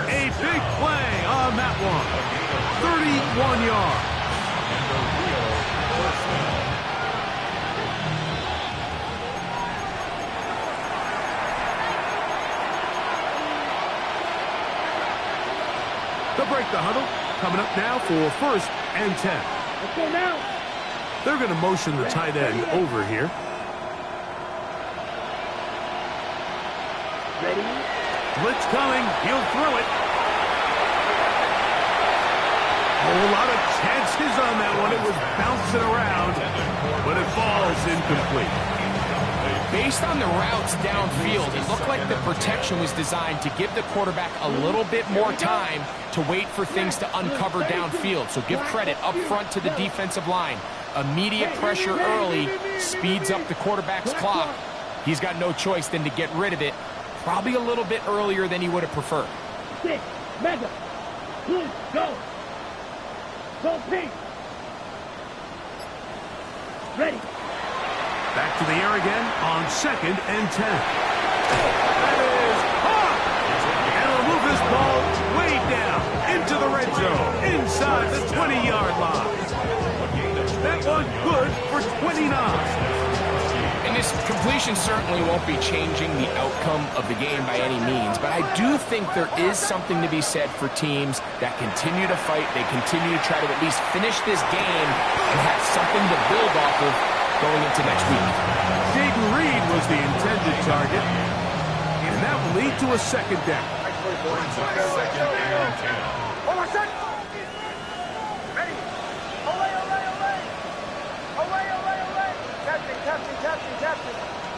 A big play on that one. 31 yards. They'll break the huddle. Coming up now for 1st and 10. Let's go now. They're going to motion the tight end over here. Ready? Blitz coming. He'll throw it. A whole lot of chances on that one. It was bouncing around, but it falls incomplete. Based on the routes downfield, it looked like the protection was designed to give the quarterback a little bit more time to wait for things to uncover downfield. So give credit up front to the defensive line. Immediate pressure early speeds up the quarterback's clock. He's got no choice than to get rid of it, probably a little bit earlier than he would have preferred. 6, mega, blue, go. Go pink. Ready. Back to the air again on 2nd and 10. That is caught! And he'll move this ball way down into the red zone, inside the 20-yard line. That one good for 29. And this completion certainly won't be changing the outcome of the game by any means, but I do think there is something to be said for teams that continue to fight. They continue to try to at least finish this game and have something to build off of going into next week. Jaden Reed was the intended target, and that will lead to a 2nd down. Hold on, son. Ready. Olay, olay, olay. Olay, olay, olay. Captain.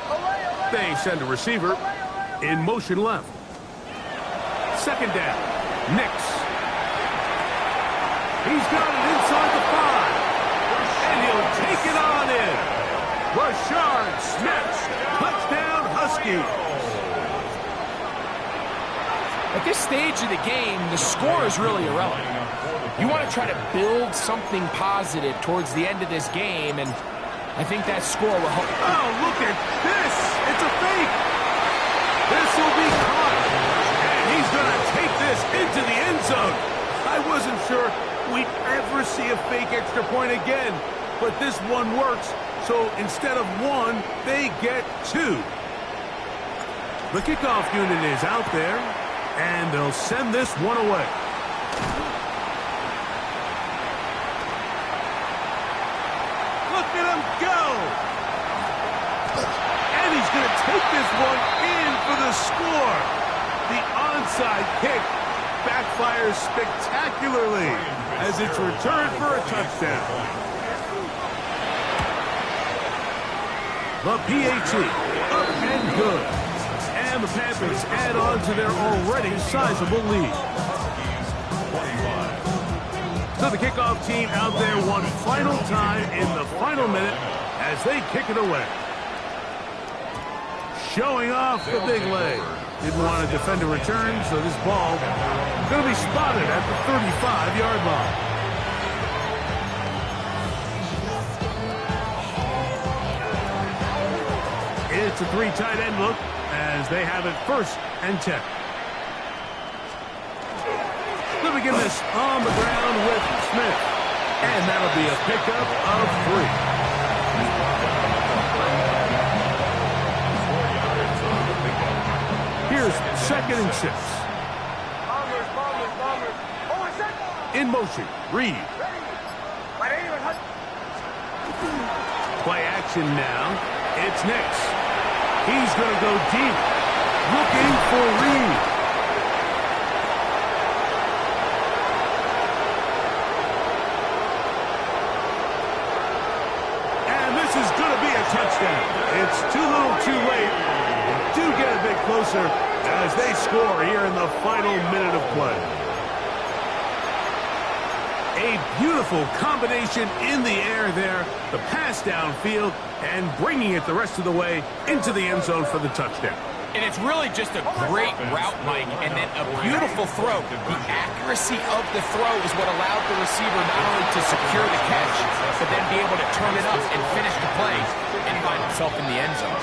Olay, olay. They send a receiver in motion left. 2nd down. Nix. He's got it inside the 5. And he'll take it on in. Rashard Smith. Touchdown, Huskies. At this stage of the game, the score is really irrelevant. You want to try to build something positive towards the end of this game, and I think that score will help. Oh, look at this. It's a fake. This will be caught. And he's going to take this into the end zone. I wasn't sure we'd ever see a fake extra point again, but this one works. So instead of one, they get two. The kickoff unit is out there, and they'll send this one away. Look at him go! And he's going to take this one in for the score. The onside kick backfires spectacularly as it's returned for a touchdown. The PAT, up and good. And the Panthers add on to their already sizable lead. So the kickoff team out there one final time in the final minute as they kick it away. Showing off the big leg. Didn't want to defend a return, so this ball going to be spotted at the 35-yard line. It's a three tight end look as they have it 1st and 10. They'll begin this on the ground with Smith. And that'll be a pickup of 3. Here's 2nd and 6. In motion, Reed. Play action now. It's Nix. He's going to go deep, looking for Reed. And this is going to be a touchdown. It's too little too late. Do get a bit closer as they score here in the final minute of play. A beautiful combination in the air there. The pass downfield and bringing it the rest of the way into the end zone for the touchdown. And it's really just a great route, Mike, and then a beautiful throw. The accuracy of the throw is what allowed the receiver not only to secure the catch, but then be able to turn it up and finish the play and find himself in the end zone.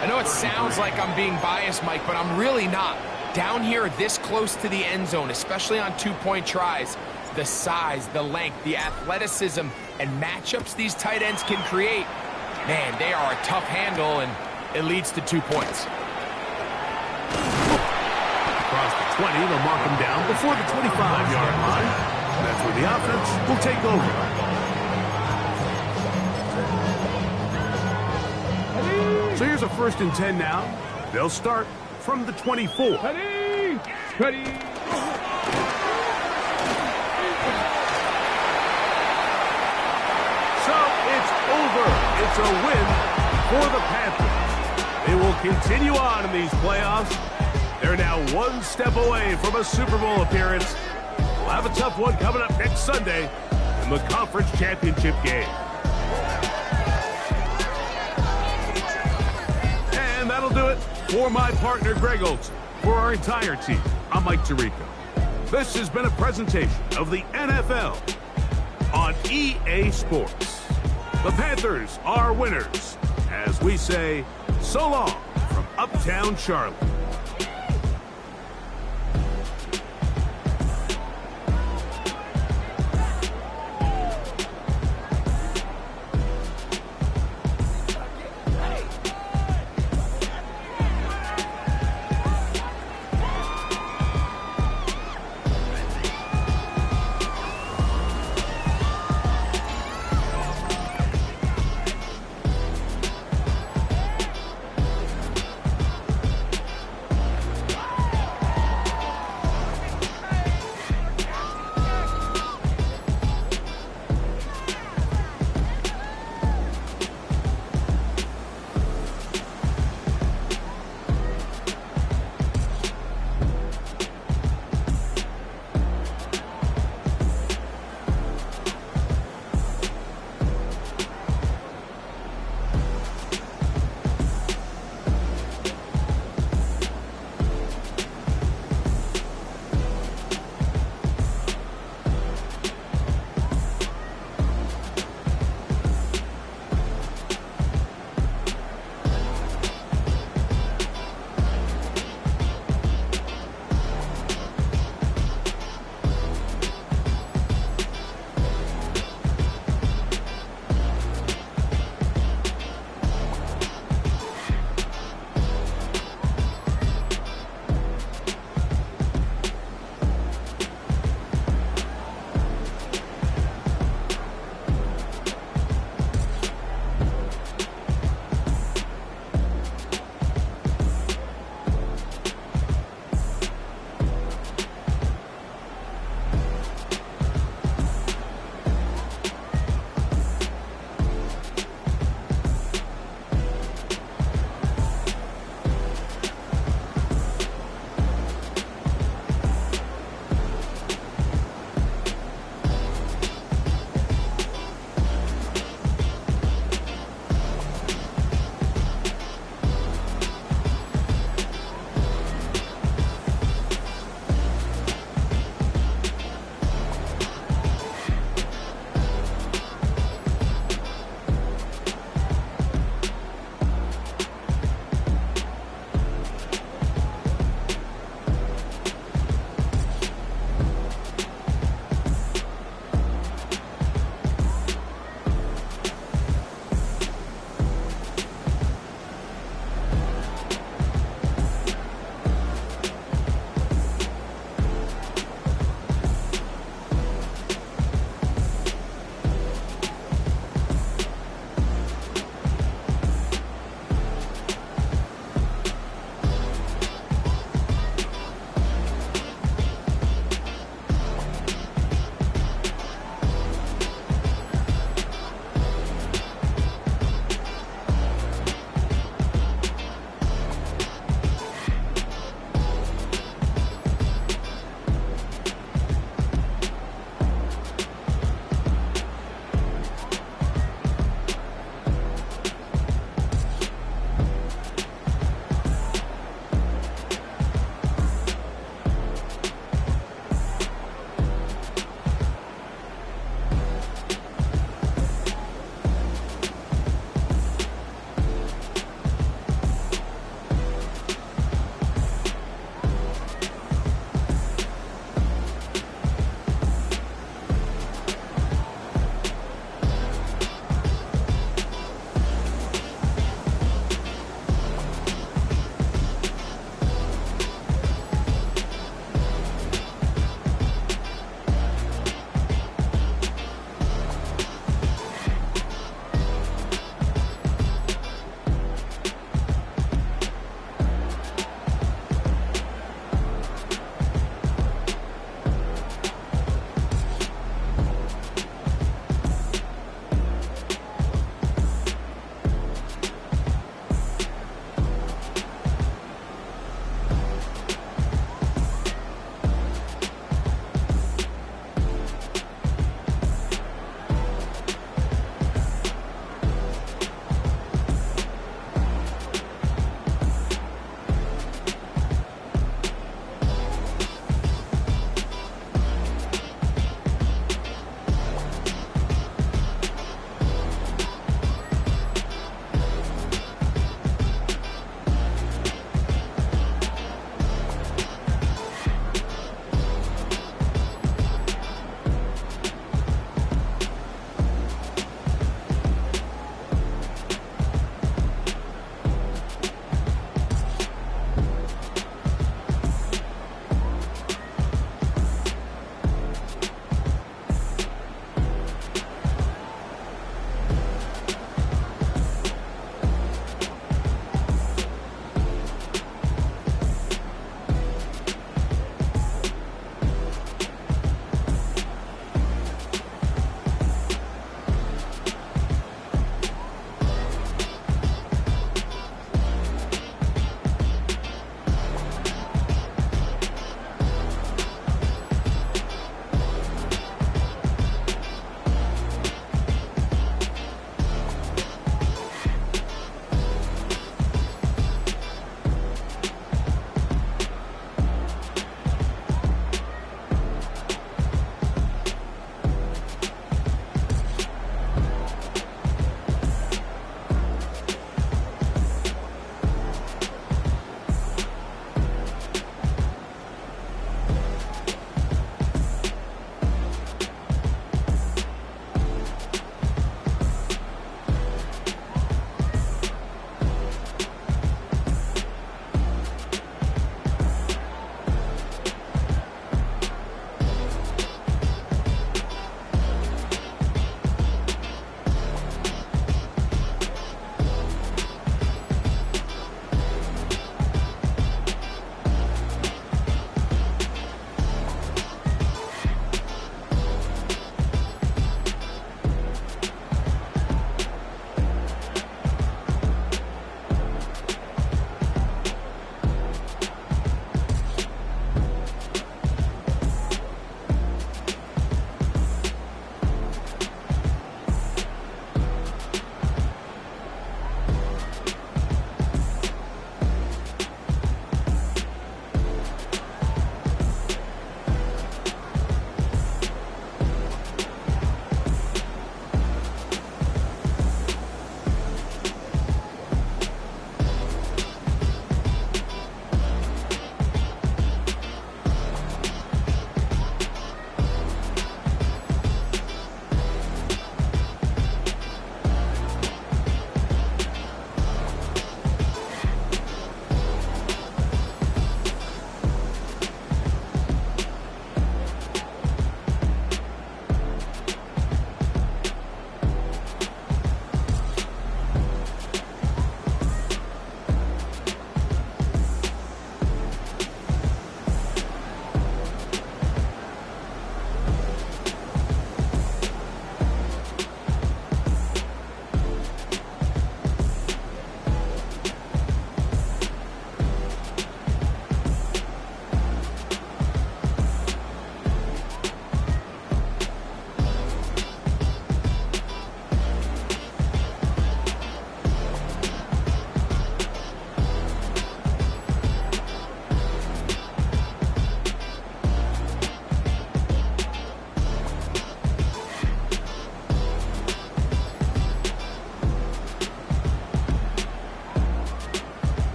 I know it sounds like I'm being biased, Mike, but I'm really not. Down here this close to the end zone, especially on two-point tries, the size, the length, the athleticism, and matchups these tight ends can create, man, they are a tough handle, and it leads to 2 points. Across the 20, they'll mark him down before the 25-yard line. That's where the offense will take over. So here's a 1st and 10 now. They'll start from the 24. Ready. Over. It's a win for the Panthers. They will continue on in these playoffs. They're now one step away from a Super Bowl appearance. We'll have a tough one coming up next Sunday in the conference championship game. And that'll do it for my partner, Greg Olson. For our entire team, I'm Mike Tirico. This has been a presentation of the NFL on EA Sports. The Panthers are winners, as we say, so long from Uptown Charlotte.